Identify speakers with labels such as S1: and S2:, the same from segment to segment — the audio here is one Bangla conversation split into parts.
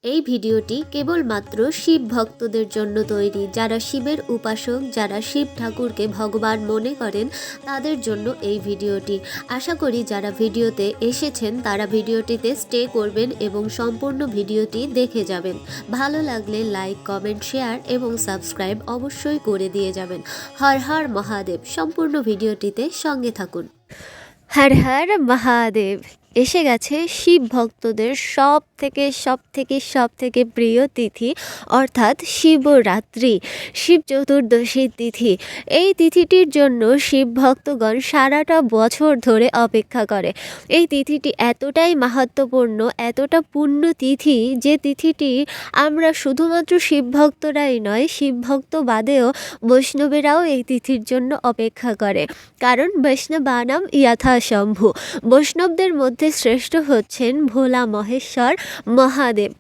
S1: এই ভিডিওটি কেবলমাত্র শিব ভক্তদের জন্য তৈরি। যারা শিবের উপাসক, যারা শিব ঠাকুরকে ভগবান মনে করেন, তাদের জন্য এই ভিডিওটি। আশা করি যারা ভিডিওতে এসেছেন তারা ভিডিওটিতে স্টে করবেন এবং সম্পূর্ণ ভিডিওটি দেখে যাবেন। ভালো লাগলে লাইক, কমেন্ট, শেয়ার এবং সাবস্ক্রাইব অবশ্যই করে দিয়ে যাবেন। হর হর মহাদেব। সম্পূর্ণ ভিডিওটিতে সঙ্গে থাকুন। হর হর মহাদেব। এসে গেছে শিব ভক্তদের সব থেকে প্রিয় তিথি, অর্থাৎ শিবরাত্রি, শিব চতুর্দশীর তিথি। এই তিথিটির জন্য শিব ভক্তগণ সারাটা বছর ধরে অপেক্ষা করে। এই তিথিটি এতটাই মাহাত্ম্যপূর্ণ, এতটা পুণ্য তিথি, যে তিথিটি আমরা শুধুমাত্র শিব ভক্তরাই নয়, শিব ভক্ত বাদেও বৈষ্ণবেরাও এই তিথির জন্য অপেক্ষা করে। কারণ বৈষ্ণবানাম যথাশম্ভু, বৈষ্ণবদের মধ্যে শ্রেষ্ঠ হচ্ছেন ভোলা মহেশ্বর মহাদেব।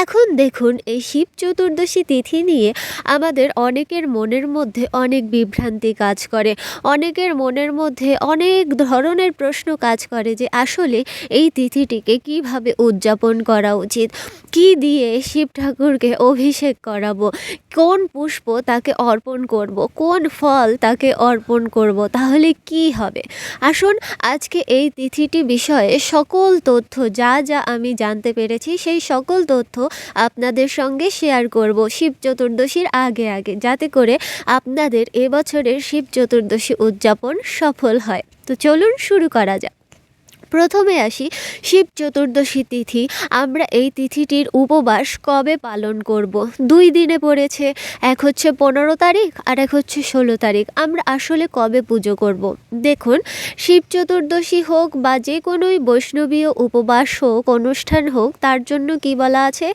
S1: এখন দেখুন, এই শিব চতুর্দশী তিথি নিয়ে আমাদের অনেকের মনের মধ্যে অনেক বিভ্রান্তি কাজ করে, অনেকের মনের মধ্যে অনেক ধরনের প্রশ্ন কাজ করে যে আসলে এই তিথিটিকে কিভাবে উদযাপন করা উচিত, কি দিয়ে শিব ঠাকুরকে অভিষেক করাবো, কোন পুষ্প তাকে অর্পণ করব, কোন ফল তাকে অর্পণ করব, তাহলে কি হবে। আসুন আজকে এই তিথিটি বিষয়ে সকল তথ্য যা আমি জানতে পেরেছি সেই সকল তথ্য আপনাদের সঙ্গে শেয়ার করব শিব চতুর্দশীর আগে, যাতে করে আপনাদের এবছরের শিব চতুর্দশী উদযাপন সফল হয়। তো চলুন শুরু করা যাক। প্রথমে আসি শিব চতুর্দশী তিথি। আমরা এই তিথিটির উপবাস কবে পালন করব? 2 দিনে পড়েছে, এক হচ্ছে 15 তারিখ আর এক হচ্ছে 16 তারিখ। আমরা আসলে কবে পুজো করব? দেখুন, শিব চতুর্দশী হোক বা যে কোনোই বৈষ্ণবীয় উপবাস হোক, অনুষ্ঠান হোক, তার জন্য কি বলা আছে?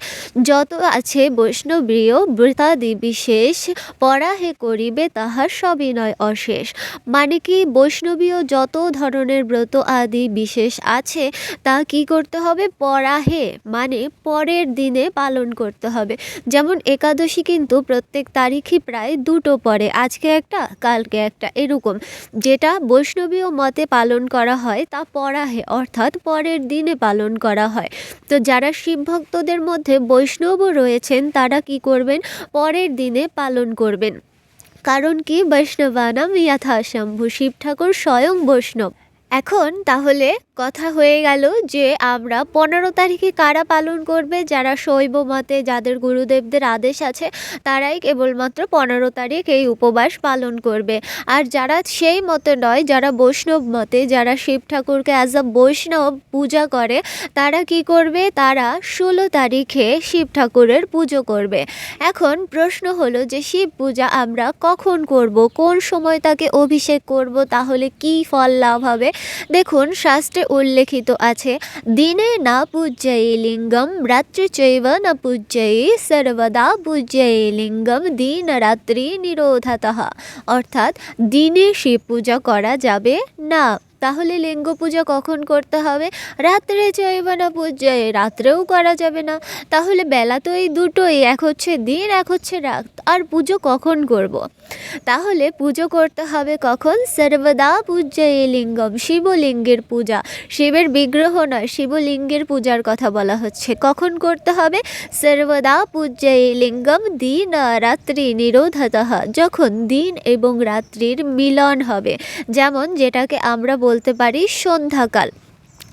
S1: যত আছে বৈষ্ণবীয় ব্রতাদি বিশেষ, পরাহে করিবে তাহার সবিনয় অশেষ। মানে কি, বৈষ্ণবীয় যত ধরনের ব্রত আদি বিশেষ আছে তা কি করতে হবে? পরাহে মানে পরের দিনে পালন করতে হবে। যেমন একাদশী কিন্তু প্রত্যেক তারিখই প্রায় 2টো পড়ে, আজকে একটা কালকে একটা, এরকম। যেটা বৈষ্ণবীয় মতে পালন করা হয় তা পরাহে, অর্থাৎ পরের দিনে পালন করা হয়। তো যারা শিব ভক্তদের মধ্যে বৈষ্ণবও রয়েছেন তারা কি করবেন? পরের দিনে পালন করবেন। কারণ কি, বৈষ্ণবানাম যথাশম্ভু, শিব ঠাকুর স্বয়ং বৈষ্ণব। এখন তাহলে কথা হয়ে গেল যে আমরা 15 তারিখে কারা পালন করবে? যারা শৈব মতে, যাদের গুরুদেবদের আদেশ আছে, তারাই কেবলমাত্র 15 তারিখ এই উপবাস পালন করবে। আর যারা সেই মতে নয়, যারা বৈষ্ণব মতে, যারা শিব ঠাকুরকে অ্যাজ আ বৈষ্ণব পূজা করে, তারা কি করবে? তারা 16 তারিখে শিব ঠাকুরের পুজো করবে। এখন প্রশ্ন হলো যে শিব পূজা আমরা কখন করব, কোন সময় তাকে অভিষেক করব, তাহলে কি ফল লাভ হবে? দেখুন, শাস্ত্রে উল্লেখিত আছে, দিনে না পূজ্যই লিঙ্গম, রাত্রি চৈব না পূজ্যই, সর্বদা পূজ্যই লিঙ্গম, দিন রাত্রি নিরোধাতঃ। অর্থাৎ দিনে শিব পূজা করা যাবে না। তাহলে লিঙ্গ পূজা কখন করতে হবে? রাত্রে চৈব না পূজ্যই, রাত্রেও করা যাবে না। তাহলে বেলা তো এই দুটোই, এক হচ্ছে দিন, এক হচ্ছে রাত। আর পুজো কখন করব? তাহলে পুজো করতে হবে কখন? সর্বদা পূজ্যই লিঙ্গম, শিবলিঙ্গের পূজা, শিবের বিগ্রহ নয়, শিবলিঙ্গের পূজার কথা বলা হচ্ছে। কখন করতে হবে? সর্বদা পূজ্যই লিঙ্গম, দিন রাত্রি নিরোধতঃ, যখন দিন এবং রাত্রির মিলন হবে। যেমন যেটাকে আমরা বলতে পারি সন্ধ্যাকাল।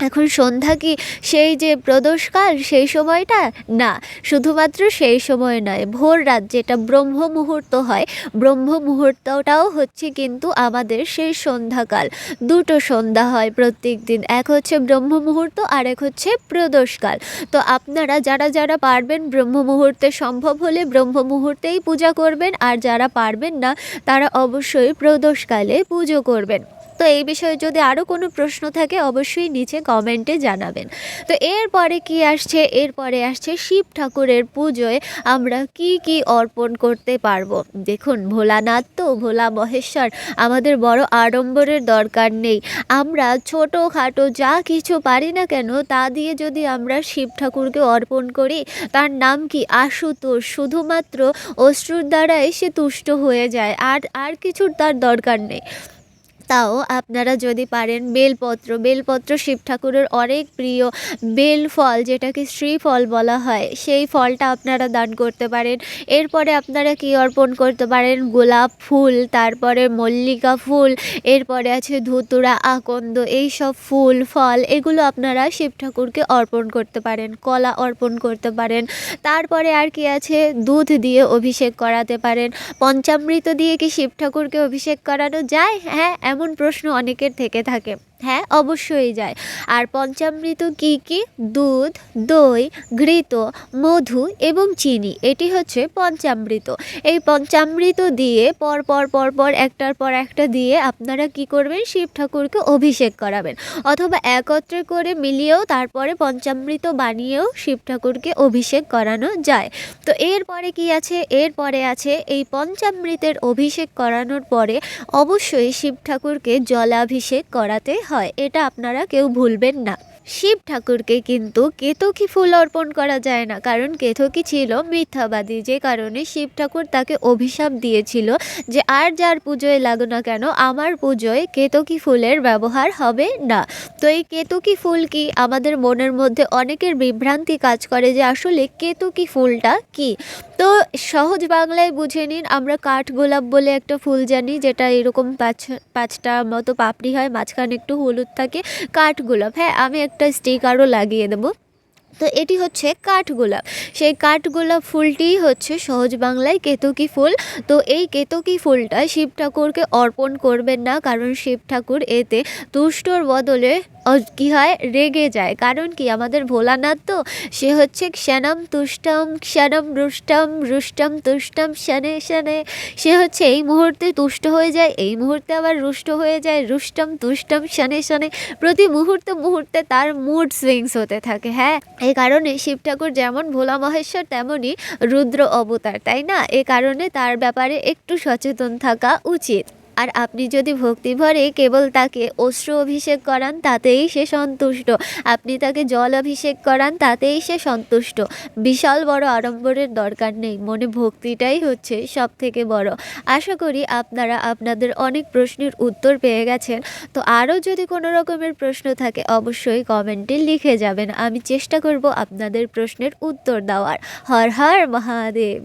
S1: এখন সন্ধ্যা কি সেই যে প্রদোষকাল সেই সময়টা? না, শুধুমাত্র সেই সময় নয়, ভোর রাত যেটা ব্রহ্ম মুহূর্ত হয়, ব্রহ্ম মুহূর্তটাও হচ্ছে কিন্তু আমাদের সেই সন্ধ্যাকাল। 2টো সন্ধ্যা হয় প্রত্যেক দিন, এক হচ্ছে ব্রহ্ম মুহূর্ত আর এক হচ্ছে প্রদোষকাল। তো আপনারা যারা পারবেন, ব্রহ্ম মুহূর্তে সম্ভব হলে ব্রহ্ম মুহূর্তেই পূজা করবেন, আর যারা পারবেন না তারা অবশ্যই প্রদোষকালে পুজো করবেন। তো এই বিষয়ে যদি আরও কোনো প্রশ্ন থাকে অবশ্যই নিচে কমেন্টে জানাবেন। তো এরপরে কি আসছে? এরপরে আসছে শিব ঠাকুরের পুজোয় আমরা কি অর্পণ করতে পারবো। দেখুন, ভোলানাথ তো, ভোলা মহেশ্বর, আমাদের বড় আড়ম্বরের দরকার নেই। আমরা ছোটোখাটো যা কিছু পারি না কেন তা দিয়ে যদি আমরা শিব ঠাকুরকে অর্পণ করি, তার নাম কি? আশুতোষ। শুধুমাত্র অশ্রুর দ্বারাই সে তুষ্ট হয়ে যায়, আর কিছুর তার দরকার নেই। তাও আপনারা যদি পারেন বেলপত্র শিব ঠাকুরের অনেক প্রিয় বেল ফল, যেটাকে শ্রীফল বলা হয়, সেই ফলটা আপনারা দান করতে পারেন। এরপরে আপনারা কি অর্পণ করতে পারেন? গোলাপ ফুল, তারপরে মল্লিকা ফুল, এরপরে আছে ধুতুরা, আকন্দ, এইসব ফুল ফল এগুলো আপনারা শিব ঠাকুরকে অর্পণ করতে পারেন। কলা অর্পণ করতে পারেন। তারপরে আর কি আছে? দুধ দিয়ে অভিষেক করাতে পারেন। পঞ্চামৃত দিয়ে কি শিব ঠাকুরকে অভিষেক করানো যায়? হ্যাঁ, এমন প্রশ্ন অনেকের থেকে থাকে। হ্যাঁ, অবশ্যই যায়। আর পঞ্চামৃত কি কি? দুধ, দই, ঘৃত, মধু এবং চিনি, এটি হচ্ছে পঞ্চামৃত। এই পঞ্চামৃত দিয়ে পর একটার পর একটা দিয়ে আপনারা কি করবেন? শিব ঠাকুরকে অভিষেক করাবেন, অথবা একত্রে করে মিলিয়েও তারপরে পঞ্চামৃত বানিয়েও শিব ঠাকুরকে অভিষেক করানো যায়। তো এরপরে কি আছে? এরপরে আছে এই পঞ্চামৃতের অভিষেক করানোর পরে অবশ্যই শিব ঠাকুরকে জলাভিষেক করাতে হয়। এটা আপনারা কেউ ভুলবেন না। শিব ঠাকুরকে কিন্তু কেতকী ফুল অর্পণ করা যায় না, কারণ কেতকী ছিল মিথ্যাবাদী, যে কারণে শিব ঠাকুর তাকে অভিশাপ দিয়েছিল যে আর যার পুজোয় লাগো না কেন, আমার পুজোয় কেতকী ফুলের ব্যবহার হবে না। তো এই কেতকী ফুল কি? আমাদের মনের মধ্যে অনেকের বিভ্রান্তি কাজ করে যে আসলে কেতকী ফুলটা কি। তো সহজ বাংলায় বুঝে নিন, আমরা কাঠগোলাপ বলে একটা ফুল জানি, যেটা এরকম পাঁচটা মতো পাপড়ি হয়, মাঝখানে একটু হলুদ থাকে, কাঠগোলাপ। হ্যাঁ, আমি একটা স্টিকারও লাগিয়ে দেবো। তো এটি হচ্ছে কাঠগোলাপ। সেই কাঠগোলাপ ফুলটিই হচ্ছে সহজ বাংলায় কেতকী ফুল। তো এই কেতকী ফুলটা শিব ঠাকুরকে অর্পণ করবেন না, কারণ শিব ঠাকুর এতে তুষ্টর বদলে কি হয়? রেগে যায়। কারণ কি? আমাদের ভোলানাথ তো, সে হচ্ছে ক্ষণম তুষ্টম ক্ষণম রুষ্টম রুষ্টম তুষ্টম শনে শনে। সে হচ্ছে এই মুহূর্তে তুষ্ট হয়ে যায়, এই মুহূর্তে আবার রুষ্ট হয়ে যায়, রুষ্টম তুষ্টম শনে শনে। প্রতি মুহূর্তে তার মুড সুইংস হতে থাকে। হ্যাঁ, এই কারণে শিব ঠাকুর যেমন ভোলা মহেশ্বর তেমনই রুদ্র অবতার, তাই না? এ কারণে তার ব্যাপারে একটু সচেতন থাকা উচিত। আর আপনি যদি ভক্তি ভরে কেবল তাকে অশ্রু অভিষেক করান, তাতেই সে সন্তুষ্ট। আপনি তাকে জল অভিষেক করান, তাতেই সে সন্তুষ্ট। বিশাল বড় আড়ম্বরের দরকার নেই, মনে ভক্তিটাই হচ্ছে সব থেকে বড়। আশা করি আপনারা আপনাদের অনেক প্রশ্নের উত্তর পেয়ে গেছেন। তো আরও যদি কোনো রকমের প্রশ্ন থাকে অবশ্যই কমেন্টে লিখে যাবেন, আমি চেষ্টা করব আপনাদের প্রশ্নের উত্তর দেওয়ার। হর হর মহাদেব।